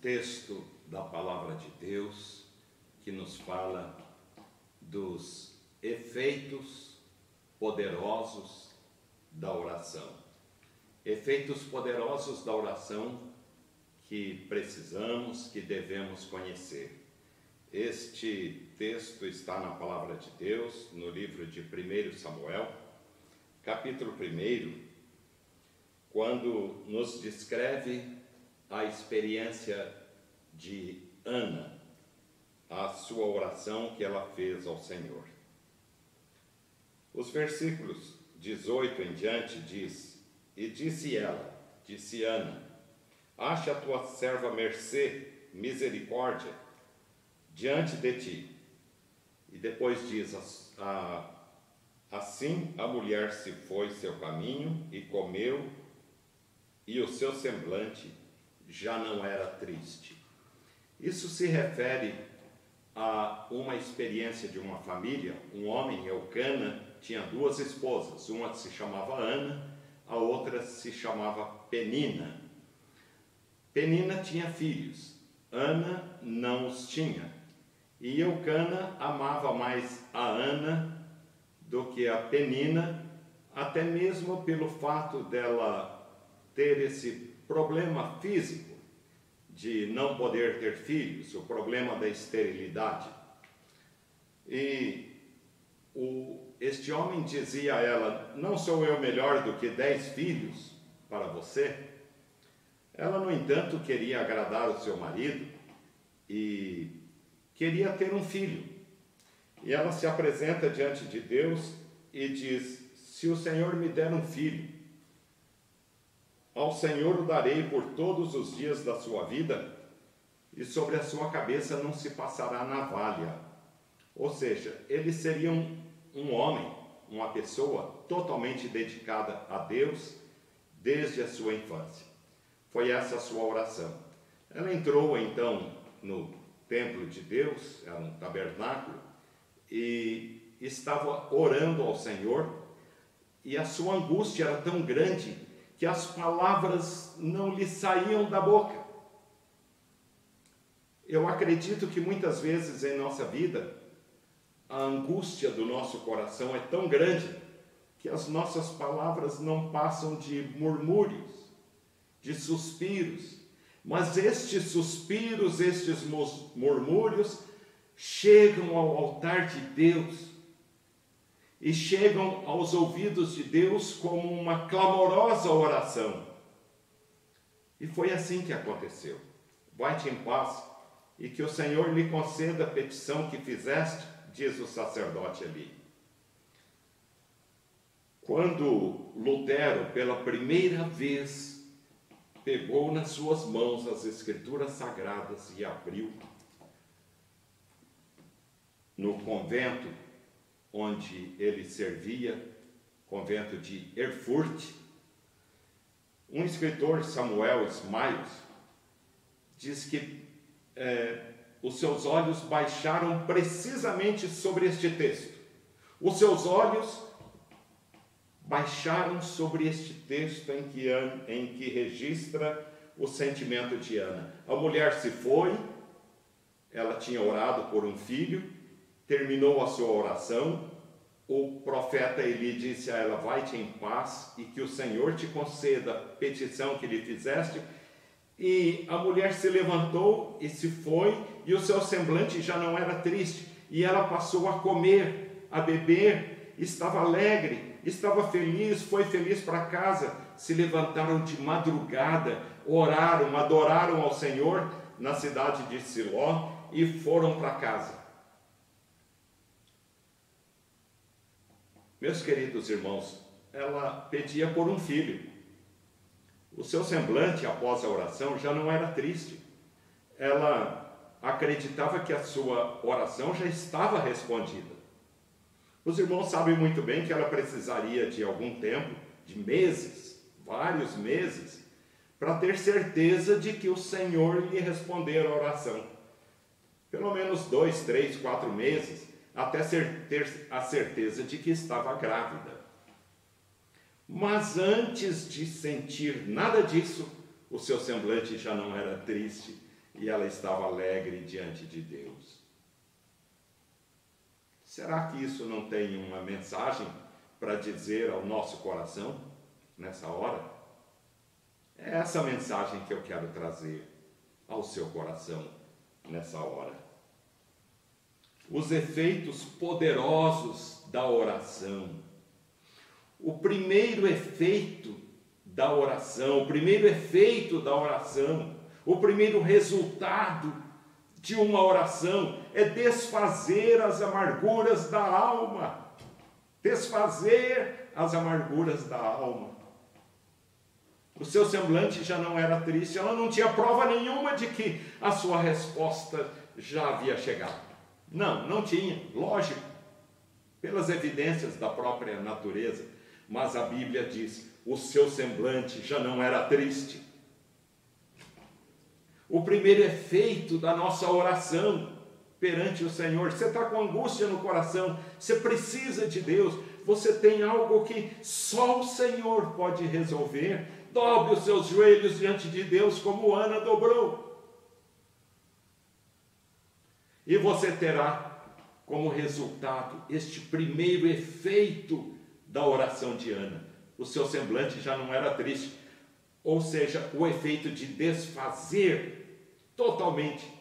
texto da Palavra de Deus que nos fala dos efeitos poderosos da oração. Efeitos poderosos da oração que precisamos, que devemos conhecer. Este texto está na Palavra de Deus, no livro de 1 Samuel, capítulo 1, quando nos descreve a experiência de Ana, a sua oração que ela fez ao Senhor. Os versículos 18 em diante diz: E disse ela, disse Ana, acha a tua serva mercê, misericórdia, diante de ti. E depois diz, assim a mulher se foi seu caminho e comeu, e o seu semblante já não era triste. Isso se refere a uma experiência de uma família. Um homem, Eucana, tinha duas esposas. Uma se chamava Ana, a outra se chamava Penina. Penina tinha filhos, Ana não os tinha. E Eucana amava mais a Ana do que a Penina, até mesmo pelo fato dela ter esse problema físico de não poder ter filhos, o problema da esterilidade. E este homem dizia a ela: não sou eu melhor do que 10 filhos para você? Ela, no entanto, queria agradar o seu marido e queria ter um filho. E ela se apresenta diante de Deus e diz: se o Senhor me der um filho, ao Senhor o darei por todos os dias da sua vida, e sobre a sua cabeça não se passará navalha. Ou seja, ele seria um homem, uma pessoa totalmente dedicada a Deus desde a sua infância. Foi essa a sua oração. Ela entrou então no templo de Deus, era um tabernáculo, e estava orando ao Senhor, e a sua angústia era tão grande que as palavras não lhe saíam da boca. Eu acredito que muitas vezes em nossa vida, a angústia do nosso coração é tão grande que as nossas palavras não passam de murmúrios, de suspiros, mas estes suspiros, estes murmúrios chegam ao altar de Deus e chegam aos ouvidos de Deus como uma clamorosa oração. E foi assim que aconteceu. Vai-te em paz e que o Senhor lhe conceda a petição que fizeste, diz o sacerdote ali. Quando Lutero, pela primeira vez, pegou nas suas mãos as Escrituras Sagradas e abriu, no convento onde ele servia, convento de Erfurt, um escritor, Samuel Smiles, diz que os seus olhos baixaram precisamente sobre este texto. Os seus olhos baixaram sobre este texto em que registra o sentimento de Ana. A mulher se foi, ela tinha orado por um filho, terminou a sua oração, o profeta Eli disse a ela: vai-te em paz e que o Senhor te conceda a petição que lhe fizeste. E a mulher se levantou e se foi, e o seu semblante já não era triste, e ela passou a comer, a beber, estava alegre, estava feliz, foi feliz para casa. Se levantaram de madrugada, oraram, adoraram ao Senhor na cidade de Siló e foram para casa. Meus queridos irmãos, ela pedia por um filho. O seu semblante após a oração já não era triste. Ela acreditava que a sua oração já estava respondida. Os irmãos sabem muito bem que ela precisaria de algum tempo, de meses, vários meses, para ter certeza de que o Senhor lhe respondera a oração. Pelo menos 2, 3, 4 meses, até ter a certeza de que estava grávida. Mas antes de sentir nada disso, o seu semblante já não era triste e ela estava alegre diante de Deus. Será que isso não tem uma mensagem para dizer ao nosso coração nessa hora? É essa mensagem que eu quero trazer ao seu coração nessa hora. Os efeitos poderosos da oração. O primeiro efeito da oração, o primeiro efeito da oração, o primeiro resultado de uma oração é desfazer as amarguras da alma. Desfazer as amarguras da alma. O seu semblante já não era triste, ela não tinha prova nenhuma de que a sua resposta já havia chegado. Não tinha, lógico, pelas evidências da própria natureza. Mas a Bíblia diz, o seu semblante já não era triste. O primeiro efeito da nossa oração perante o Senhor, você está com angústia no coração, você precisa de Deus, você tem algo que só o Senhor pode resolver, dobre os seus joelhos diante de Deus como Ana dobrou. E você terá como resultado este primeiro efeito da oração de Ana. O seu semblante já não era triste, ou seja, o efeito de desfazer totalmente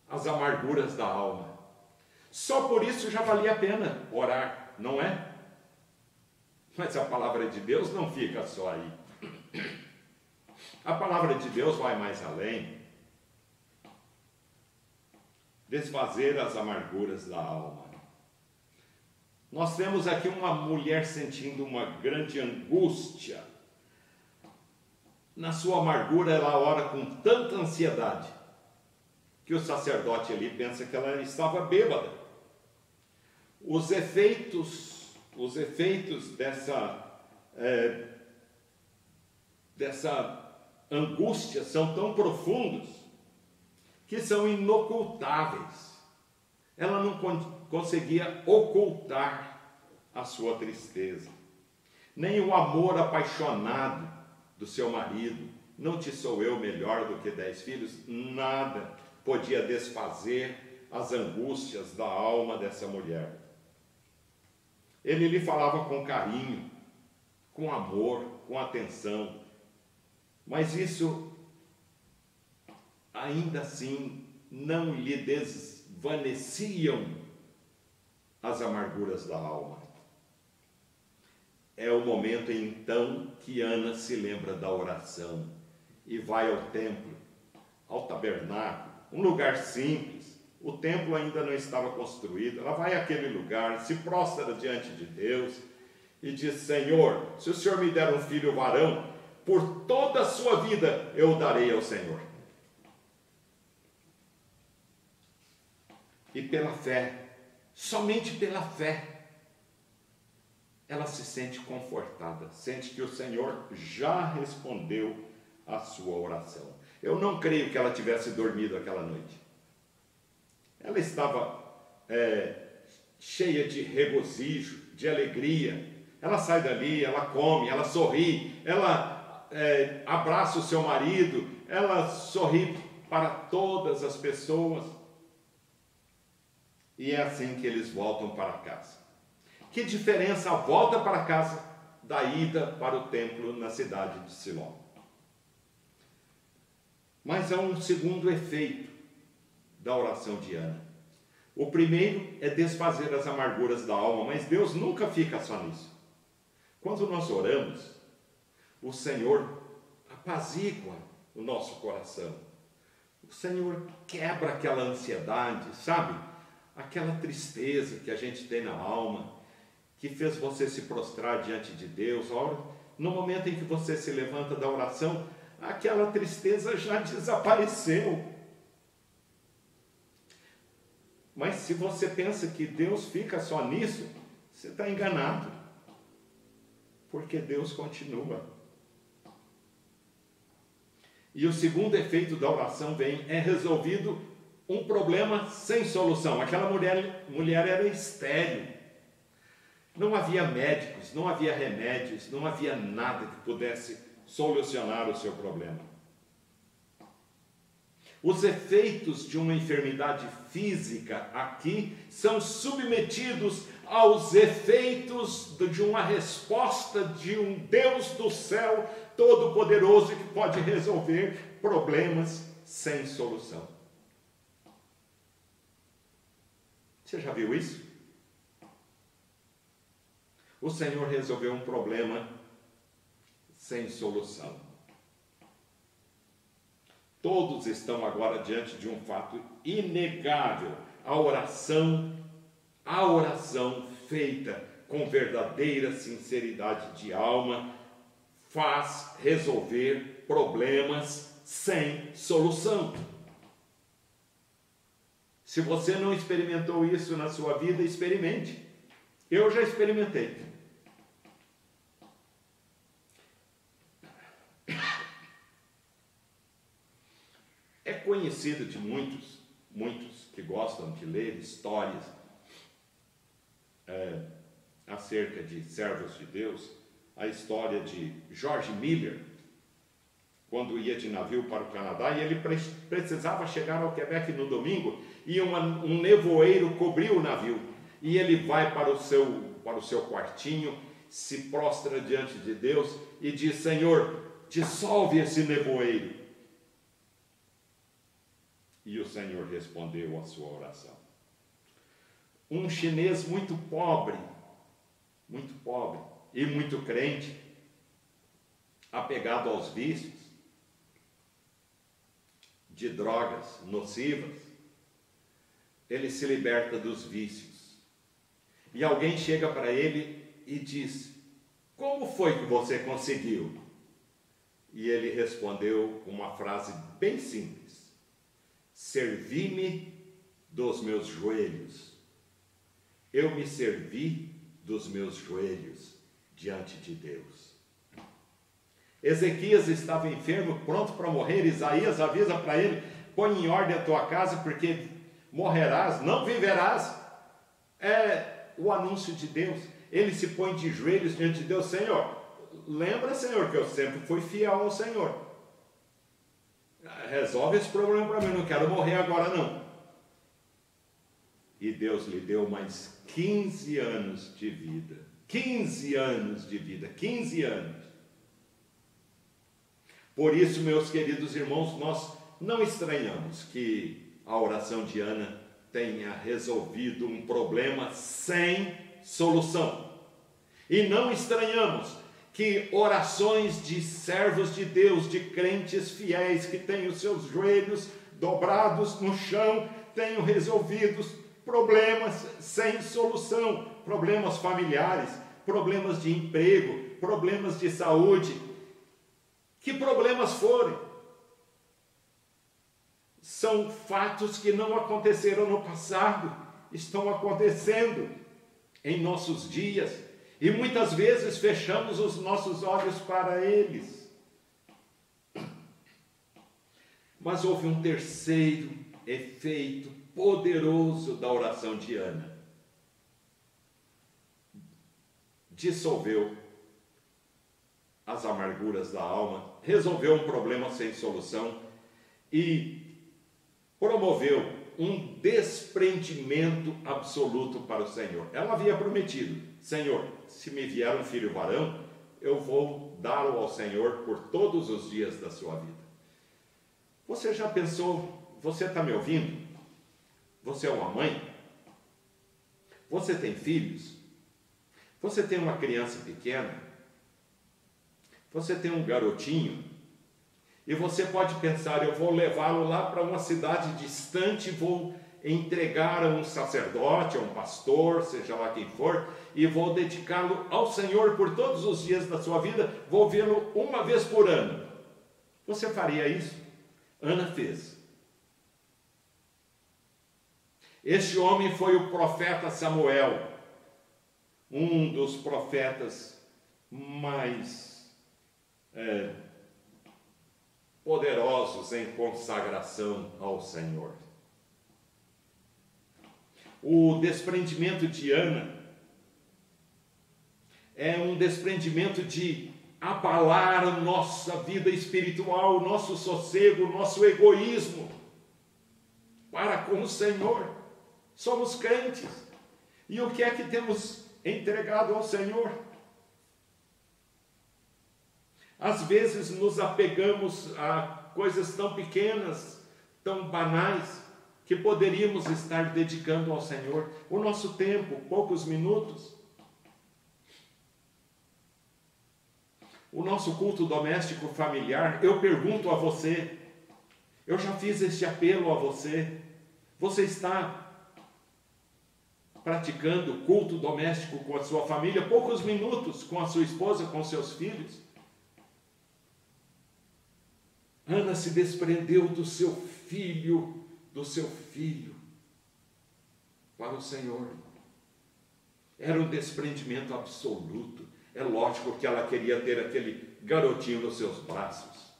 as amarguras da alma. Só por isso já valia a pena orar, não é? Mas a palavra de Deus não fica só aí. A palavra de Deus vai mais além. Desfazer as amarguras da alma. Nós temos aqui uma mulher sentindo uma grande angústia. Na sua amargura, ela ora com tanta ansiedade que o sacerdote ali pensa que ela estava bêbada. Os efeitos dessa angústia são tão profundos que são inocultáveis. Ela não conseguia ocultar a sua tristeza. Nem o amor apaixonado do seu marido, não te sou eu melhor do que 10 filhos, nada podia desfazer as angústias da alma dessa mulher. Ele lhe falava com carinho, com amor, com atenção, mas isso ainda assim não lhe desvaneciam as amarguras da alma. É o momento então que Ana se lembra da oração e vai ao templo, ao tabernáculo, um lugar simples. O templo ainda não estava construído. Ela vai àquele lugar, se prostra diante de Deus e diz: Senhor, se o Senhor me der um filho varão, por toda a sua vida eu o darei ao Senhor. E pela fé, somente pela fé, ela se sente confortada, sente que o Senhor já respondeu a sua oração. Eu não creio que ela tivesse dormido aquela noite. Ela estava cheia de regozijo, de alegria. Ela sai dali, ela come, ela sorri, ela abraça o seu marido, ela sorri para todas as pessoas. E é assim que eles voltam para casa. Que diferença a volta para casa da ida para o templo na cidade de Siló. Mas há um segundo efeito da oração de Ana. O primeiro é desfazer as amarguras da alma, mas Deus nunca fica só nisso. Quando nós oramos, o Senhor apazigua o nosso coração. O Senhor quebra aquela ansiedade, sabe? Aquela tristeza que a gente tem na alma, que fez você se prostrar diante de Deus. No momento em que você se levanta da oração, aquela tristeza já desapareceu. Mas se você pensa que Deus fica só nisso, você está enganado. Porque Deus continua. E o segundo efeito da oração é resolvido um problema sem solução. Aquela mulher era estéril. Não havia médicos, não havia remédios, não havia nada que pudesse solucionar o seu problema. Os efeitos de uma enfermidade física aqui são submetidos aos efeitos de uma resposta de um Deus do céu todo-poderoso que pode resolver problemas sem solução. Você já viu isso? O Senhor resolveu um problema sem solução. Todos estão agora diante de um fato inegável. A oração feita com verdadeira sinceridade de alma faz resolver problemas sem solução. Se você não experimentou isso na sua vida, experimente. Eu já experimentei. É conhecido de muitos que gostam de ler histórias acerca de servos de Deus, a história de George Miller, quando ia de navio para o Canadá, e ele precisava chegar ao Quebec no domingo, e um nevoeiro cobriu o navio, e ele vai para o seu quartinho, se prostra diante de Deus e diz: Senhor, dissolve esse nevoeiro. E o Senhor respondeu à sua oração. Um chinês muito pobre e muito crente, apegado aos vícios, de drogas nocivas, ele se liberta dos vícios. E alguém chega para ele e diz: como foi que você conseguiu? E ele respondeu com uma frase bem simples: servi-me dos meus joelhos. Eu me servi dos meus joelhos diante de Deus. Ezequias estava enfermo, pronto para morrer. Isaías avisa para ele: põe em ordem a tua casa, porque morrerás, não viverás. É o anúncio de Deus. Ele se põe de joelhos diante de Deus: Senhor, lembra, Senhor, que eu sempre fui fiel ao Senhor. Resolve esse problema para mim, não quero morrer agora não. E Deus lhe deu mais 15 anos de vida. 15 anos de vida, 15 anos. Por isso, meus queridos irmãos, nós não estranhamos que a oração de Ana tenha resolvido um problema sem solução. E não estranhamos que orações de servos de Deus, de crentes fiéis que têm os seus joelhos dobrados no chão, tenham resolvido problemas sem solução, problemas familiares, problemas de emprego, problemas de saúde. Que problemas forem, são fatos que não aconteceram no passado, estão acontecendo em nossos dias, e muitas vezes fechamos os nossos olhos para eles. Mas houve um terceiro efeito poderoso da oração de Ana. Dissolveu as amarguras da alma, resolveu um problema sem solução e promoveu um desprendimento absoluto para o Senhor. Ela havia prometido: Senhor, se me vier um filho varão, eu vou dá-lo ao Senhor por todos os dias da sua vida. Você já pensou, você está me ouvindo? Você é uma mãe? Você tem filhos? Você tem uma criança pequena? Você tem um garotinho? E você pode pensar: eu vou levá-lo lá para uma cidade distante, vou entregar a um sacerdote, a um pastor, seja lá quem for, e vou dedicá-lo ao Senhor por todos os dias da sua vida, vou vê-lo uma vez por ano. Você faria isso? Ana fez. Este homem foi o profeta Samuel, um dos profetas mais poderosos em consagração ao Senhor. O desprendimento de Ana é um desprendimento de abalar a nossa vida espiritual, o nosso sossego, o nosso egoísmo. para com o Senhor. Somos crentes. E o que é que temos entregado ao Senhor? Às vezes nos apegamos a coisas tão pequenas, tão banais, que poderíamos estar dedicando ao Senhor o nosso tempo, poucos minutos. O nosso culto doméstico familiar, eu pergunto a você, eu já fiz este apelo a você, você está praticando culto doméstico com a sua família, poucos minutos com a sua esposa, com seus filhos? Ana se desprendeu do seu filho para o Senhor. Era um desprendimento absoluto. É lógico que ela queria ter aquele garotinho nos seus braços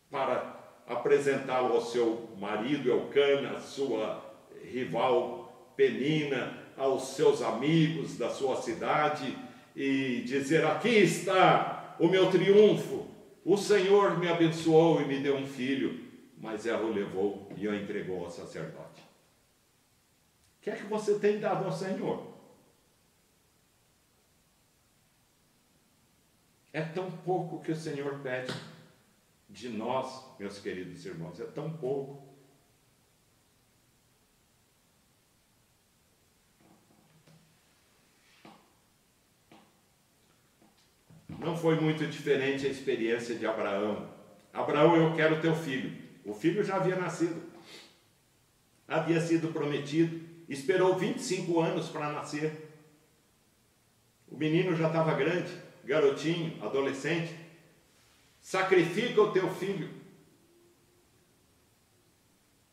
para apresentá-lo ao seu marido Elcana, à sua rival Penina, aos seus amigos da sua cidade e dizer: aqui está o meu triunfo, o Senhor me abençoou e me deu um filho. Mas ela o levou e o entregou ao sacerdote. O que é que você tem dado ao Senhor? É tão pouco que o Senhor pede de nós, meus queridos irmãos, é tão pouco. Não foi muito diferente a experiência de Abraão. Abraão, eu quero teu filho. O filho já havia nascido, havia sido prometido, esperou 25 anos para nascer. O menino já estava grande, garotinho, adolescente. Sacrifica o teu filho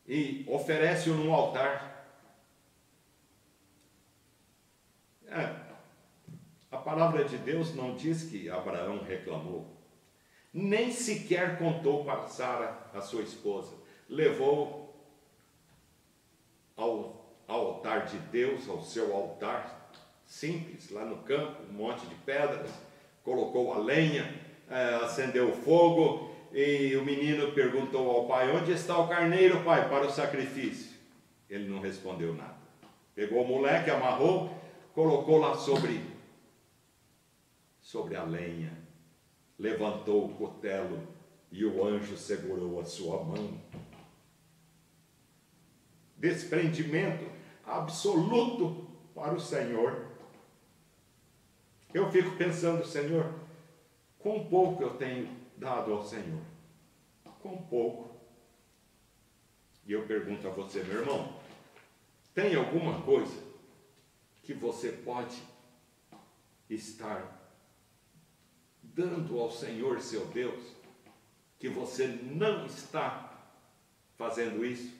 e oferece-o num altar. A palavra de Deus não diz que Abraão reclamou, nem sequer contou para Sara, a sua esposa. Levou ao altar de Deus, ao seu altar simples, lá no campo, um monte de pedras, colocou a lenha, acendeu o fogo, e o menino perguntou ao pai: onde está o carneiro, pai, para o sacrifício? Ele não respondeu nada. Pegou o moleque, amarrou, colocou lá sobre a lenha, levantou o cutelo e o anjo segurou a sua mão. Desprendimento absoluto para o Senhor. Eu fico pensando: Senhor, quão pouco eu tenho dado ao Senhor, quão pouco. E eu pergunto a você, meu irmão, tem alguma coisa que você pode estar dando ao Senhor seu Deus, que você não está fazendo isso?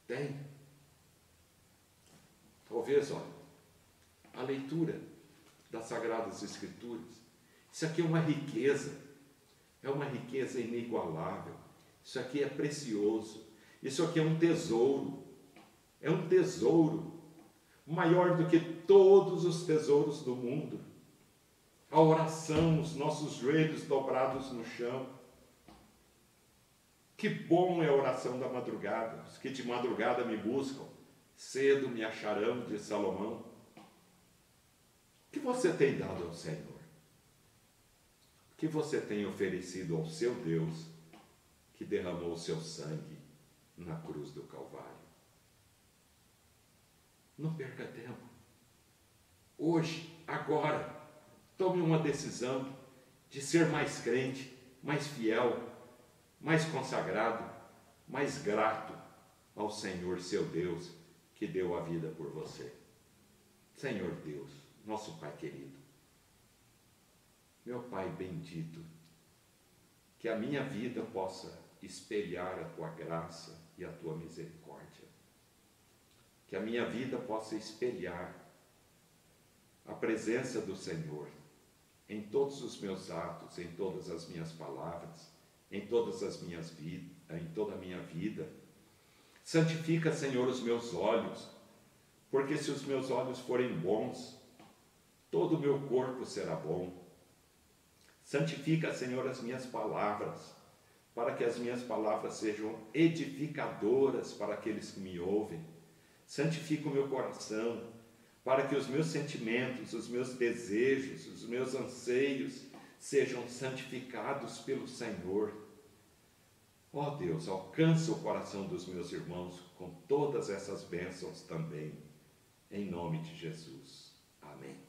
Tem. Talvez, olha, a leitura das Sagradas Escrituras, isso aqui é uma riqueza inigualável, isso aqui é precioso, isso aqui é um tesouro maior do que todos os tesouros do mundo. A oração, os nossos joelhos dobrados no chão. Que bom é a oração da madrugada. Os que de madrugada me buscam, cedo me acharão, diz Salomão. O que você tem dado ao Senhor? O que você tem oferecido ao seu Deus, que derramou o seu sangue na cruz do Calvário? Não perca tempo. Hoje, agora, tome uma decisão de ser mais crente, mais fiel, mais consagrado, mais grato ao Senhor, seu Deus, que deu a vida por você. Senhor Deus, nosso Pai querido, meu Pai bendito, que a minha vida possa espelhar a Tua graça e a Tua misericórdia. Que a minha vida possa espelhar a presença do Senhor em todos os meus atos, em todas as minhas palavras, em toda a minha vida. Santifica, Senhor, os meus olhos, porque se os meus olhos forem bons, todo o meu corpo será bom. Santifica, Senhor, as minhas palavras, para que as minhas palavras sejam edificadoras para aqueles que me ouvem. Santifica o meu coração, para que os meus sentimentos, os meus desejos, os meus anseios sejam santificados pelo Senhor. Ó Deus, alcança o coração dos meus irmãos com todas essas bênçãos também, em nome de Jesus. Amém.